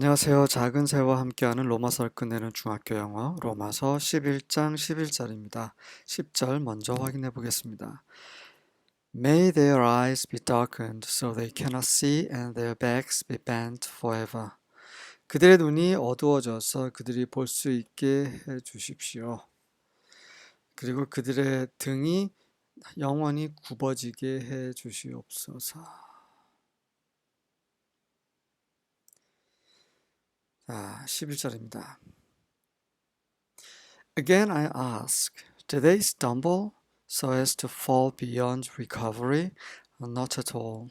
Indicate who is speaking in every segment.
Speaker 1: 안녕하세요. 작은 새와 함께하는 로마서를 끝내는 중학교 영어 로마서 11장 11절입니다. 10절 먼저 확인해 보겠습니다. May their eyes be darkened so they cannot see and their backs be bent forever. 그들의 눈이 어두워져서 그들이 볼 수 있게 해 주십시오. 그리고 그들의 등이 영원히 굽어지게 해 주시옵소서. 자, 11절입니다. Again I ask, did they stumble so as to fall beyond recovery? Not at all.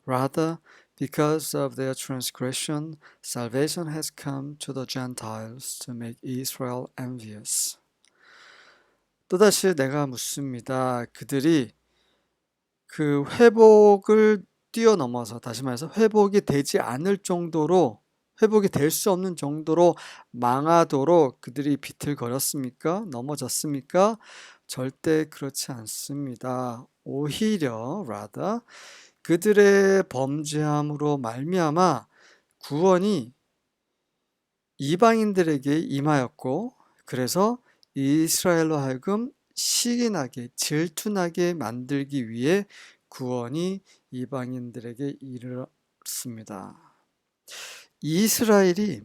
Speaker 1: Rather, because of their transgression, salvation has come to the Gentiles to make Israel envious. 또다시 내가 묻습니다. 그들이 그 회복을 뛰어넘어서, 다시 말해서 회복이 되지 않을 정도로, 회복이 될 수 없는 정도로 망하도록 그들이 비틀거렸습니까? 넘어졌습니까? 절대 그렇지 않습니다. 오히려 rather 그들의 범죄함으로 말미암아 구원이 이방인들에게 임하였고, 그래서 이스라엘로 하여금 시기나게 질투나게 만들기 위해 구원이 이방인들에게 이르렀습니다. 이스라엘이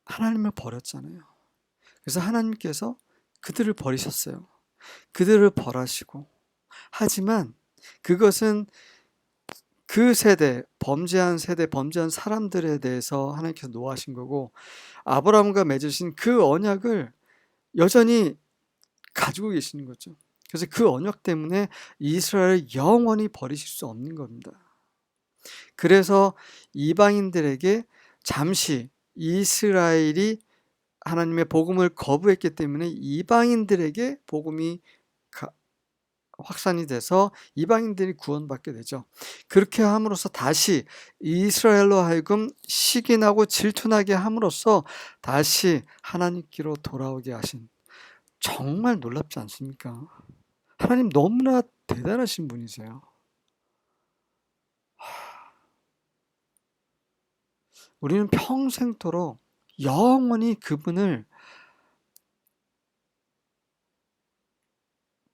Speaker 1: 하나님을 버렸잖아요. 그래서 하나님께서 그들을 버리셨어요. 그들을 벌하시고, 하지만 그것은 그 세대, 범죄한 사람들에 대해서 하나님께서 노하신 거고, 아브라함과 맺으신 그 언약을 여전히 가지고 계시는 거죠. 그래서 그 언약 때문에 이스라엘을 영원히 버리실 수 없는 겁니다. 그래서 이방인들에게 잠시 이스라엘이 하나님의 복음을 거부했기 때문에 이방인들에게 복음이 확산이 돼서 이방인들이 구원받게 되죠. 그렇게 함으로써 다시 이스라엘로 하여금 시기나고 질투나게 함으로써 다시 하나님께로 돌아오게 하신, 정말 놀랍지 않습니까? 하나님 너무나 대단하신 분이세요. 우리는 평생토록 영원히 그분을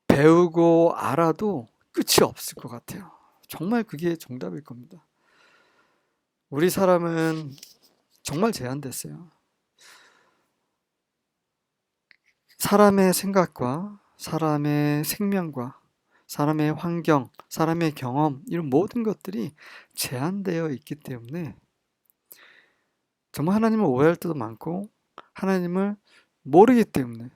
Speaker 1: 배우고 알아도 끝이 없을 것 같아요. 정말 그게 정답일 겁니다. 우리 사람은 정말 제한됐어요. 사람의 생각과 사람의 생명과 사람의 환경, 사람의 경험, 이런 모든 것들이 제한되어 있기 때문에 정말 하나님을 오해할 때도 많고, 하나님을 모르기 때문에,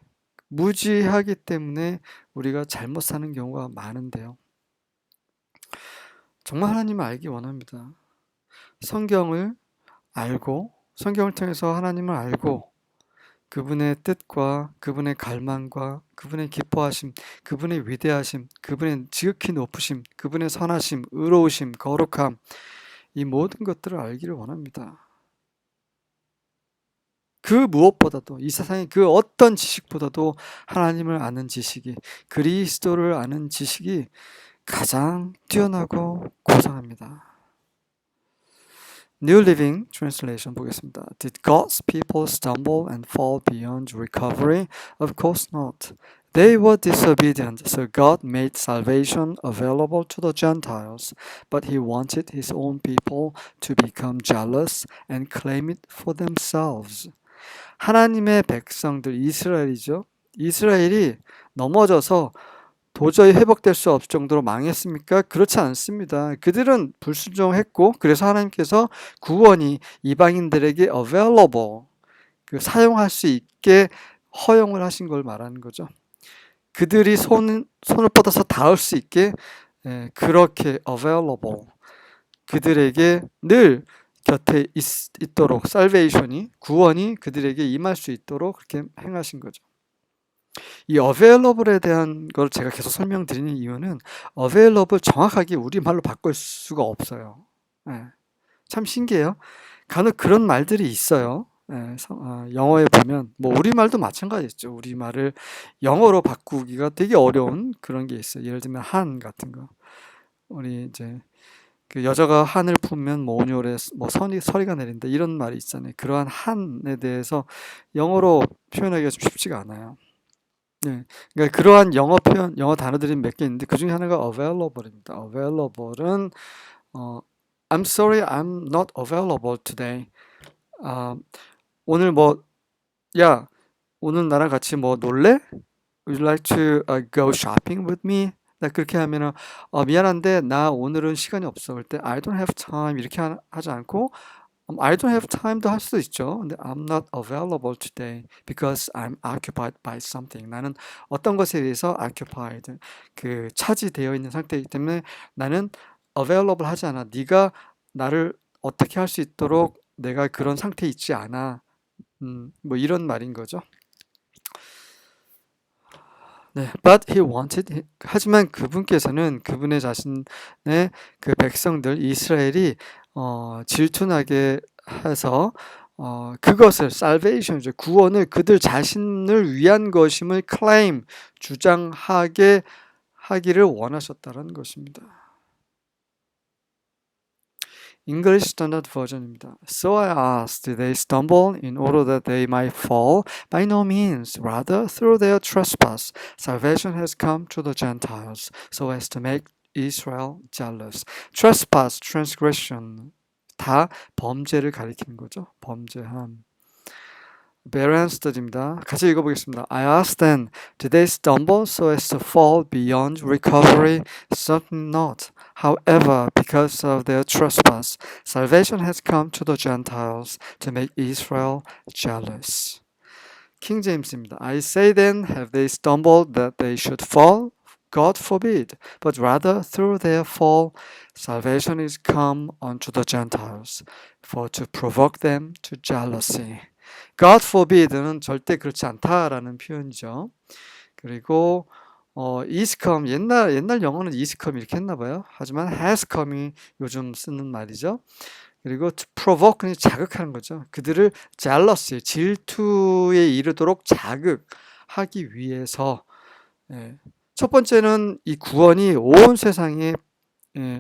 Speaker 1: 무지하기 때문에 우리가 잘못 사는 경우가 많은데요. 정말 하나님을 알기 원합니다. 성경을 알고, 성경을 통해서 하나님을 알고, 그분의 뜻과 그분의 갈망과 그분의 기뻐하심, 그분의 위대하심, 그분의 지극히 높으심, 그분의 선하심, 의로우심, 거룩함, 이 모든 것들을 알기를 원합니다. 그 무엇보다도, 이 세상의 그 어떤 지식보다도 하나님을 아는 지식이, 그리스도를 아는 지식이 가장 뛰어나고 고상합니다. New Living Translation 보겠습니다. Did God's people stumble and fall beyond recovery? Of course not. They were disobedient, so God made salvation available to the Gentiles, but He wanted His own people to become jealous and claim it for themselves. 하나님의 백성들, 이스라엘이죠. 이스라엘이 넘어져서 도저히 회복될 수 없을 정도로 망했습니까? 그렇지 않습니다. 그들은 불순종했고, 그래서 하나님께서 구원이 이방인들에게 available, 사용할 수 있게 허용을 하신 걸 말하는 거죠. 그들이 손을 뻗어서 닿을 수 있게 그렇게 available, 그들에게 늘 곁에 있도록, salvation이, 구원이 그들에게 임할 수 있도록 그렇게 행하신 거죠. 이 available에 대한 걸 제가 계속 설명드리는 이유는 available 정확하게 우리말로 바꿀 수가 없어요. 참 신기해요. 간혹 그런 말들이 있어요. 영어에 보면 뭐 우리말도 마찬가지죠. 우리말을 영어로 바꾸기가 되게 어려운 그런 게 있어요. 예를 들면 한 같은 거. 우리 이제 그 여자가 한을 품면 뭐 온유월에 뭐 서리가 내린다 이런 말이 있잖아요. 그러한 한에 대해서 영어로 표현하기가 좀 쉽지가 않아요. 네, 그러니까 그러한 영어 표현, 영어 단어들이 몇 개 있는데 그 중에 하나가 available입니다. available은 I'm sorry, I'm not available today. 아, 오늘 뭐, 야, 오늘 나랑 같이 뭐 놀래? Would you like to go shopping with me? 나 그렇게 하면은 미안한데 나 오늘은 시간이 없어. 그럴 때 I don't have time 이렇게 하지 않고 I don't have time도 할 수도 있죠. 근데 I'm not available today because I'm occupied by something. 나는 어떤 것에 의해서 occupied, 그 차지되어 있는 상태이기 때문에 나는 available 하지 않아. 네가 나를 어떻게 할 수 있도록 내가 그런 상태에 있지 않아. 뭐 이런 말인 거죠. 네, but he wanted. 하지만 그분께서는 그분의 자신의 그 백성들 이스라엘이 질투나게 해서 그것을 salvation, 구원을 그들 자신을 위한 것임을 claim, 주장하게 하기를 원하셨다는 것입니다. English Standard Version입니다. So I asked, did they stumble in order that they might fall? By no means. Rather, through their trespass, salvation has come to the Gentiles, so as to make Israel jealous. Trespass, transgression, 다 범죄를 가리키는 거죠. 범죄함. Beran study입니다. 같이 읽어보겠습니다. I asked then, did they stumble so as to fall beyond recovery? Certainly not. However, because of their trespass, salvation has come to the Gentiles to make Israel jealous. King James입니다. I say then, have they stumbled that they should fall? God forbid, but rather through their fall, salvation is come unto the Gentiles, for to provoke them to jealousy. God forbid는 절대 그렇지 않다라는 표현이죠. 그리고 is come, 옛날 영어는 is come 이렇게 했나 봐요. 하지만 has come이 요즘 쓰는 말이죠. 그리고 to provoke는 자극하는 거죠. 그들을 jealousy, 질투에 이르도록 자극하기 위해서. 첫 번째는 이 구원이 온 세상에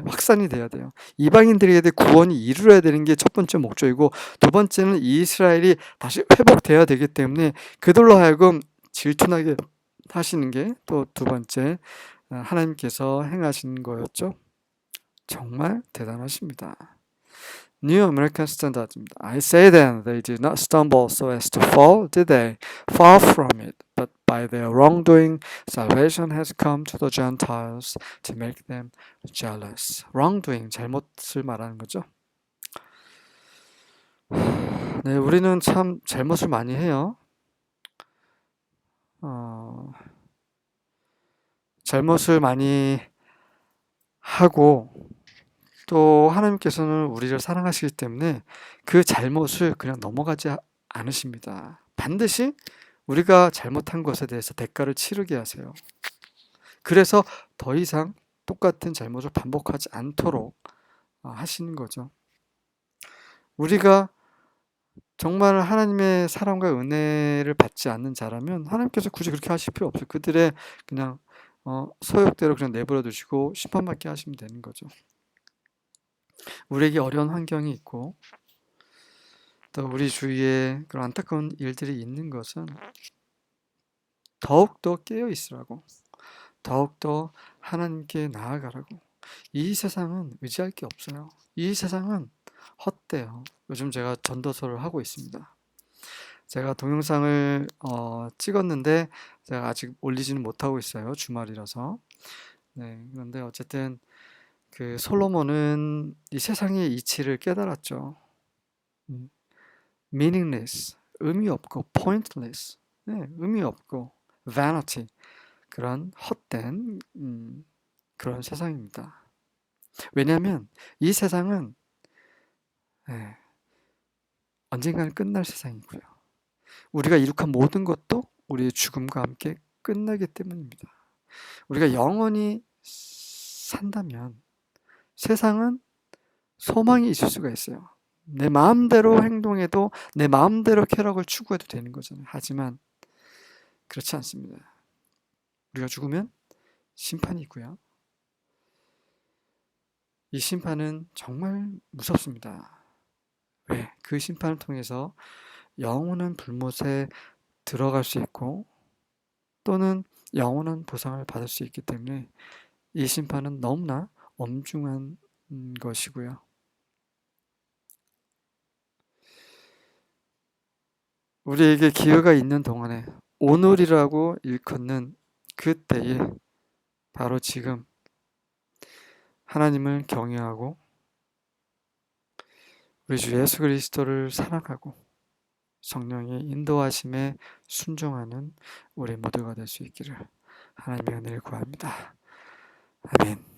Speaker 1: 확산이 돼야 돼요. 이방인들에게 구원이 이루어야 되는 게 첫 번째 목적이고, 두 번째는 이스라엘이 다시 회복돼야 되기 때문에 그들로 하여금 질투나게 하시는 게 또 두 번째 하나님께서 행하신 거였죠. 정말 대단하십니다. New American Standard입니다. I say then, they did not stumble so as to fall, did they? Far from it. But by their wrongdoing, salvation has come to the Gentiles to make them jealous. wrongdoing, 잘못을 말하는 거죠. 네, 우리는 참 잘못을 많이 해요. 잘못을 많이 하고 또 하나님께서는 우리를 사랑하시기 때문에 그 잘못을 그냥 넘어가지 않으십니다. 반드시 우리가 잘못한 것에 대해서 대가를 치르게 하세요. 그래서 더 이상 똑같은 잘못을 반복하지 않도록 하시는 거죠. 우리가 정말 하나님의 사랑과 은혜를 받지 않는 자라면 하나님께서 굳이 그렇게 하실 필요 없어요. 그들의 그냥 소욕대로 그냥 내버려 두시고 심판받게 하시면 되는 거죠. 우리에게 어려운 환경이 있고 또 우리 주위에 그런 안타까운 일들이 있는 것은 더욱더 깨어 있으라고, 더욱더 하나님께 나아가라고. 이 세상은 의지할 게 없어요. 이 세상은 헛되요. 요즘 제가 전도서를 하고 있습니다. 제가 동영상을 찍었는데 제가 아직 올리지는 못하고 있어요. 주말이라서. 네, 그런데 어쨌든 그 솔로몬은 이 세상의 이치를 깨달았죠. meaningless, 의미 없고 pointless, 네, 의미 없고 vanity, 그런 헛된 그런 세상입니다. 왜냐하면 이 세상은 언젠가는 끝날 세상이고요. 우리가 이룩한 모든 것도 우리의 죽음과 함께 끝나기 때문입니다. 우리가 영원히 산다면 세상은 소망이 있을 수가 있어요. 내 마음대로 행동해도 내 마음대로 쾌락을 추구해도 되는 거잖아요. 하지만 그렇지 않습니다. 우리가 죽으면 심판이 있고요. 이 심판은 정말 무섭습니다. 왜? 그 심판을 통해서 영원한 불못에 들어갈 수 있고 또는 영원한 보상을 받을 수 있기 때문에 이 심판은 너무나 엄중한 것이고요. 우리에게 기회가 있는 동안에 오늘이라고 일컫는 그때에 바로 지금 하나님을 경외하고 우리 주 예수 그리스도를 사랑하고 성령의 인도하심에 순종하는 우리 모두가 될 수 있기를 하나님의 은혜를 구합니다. 아멘.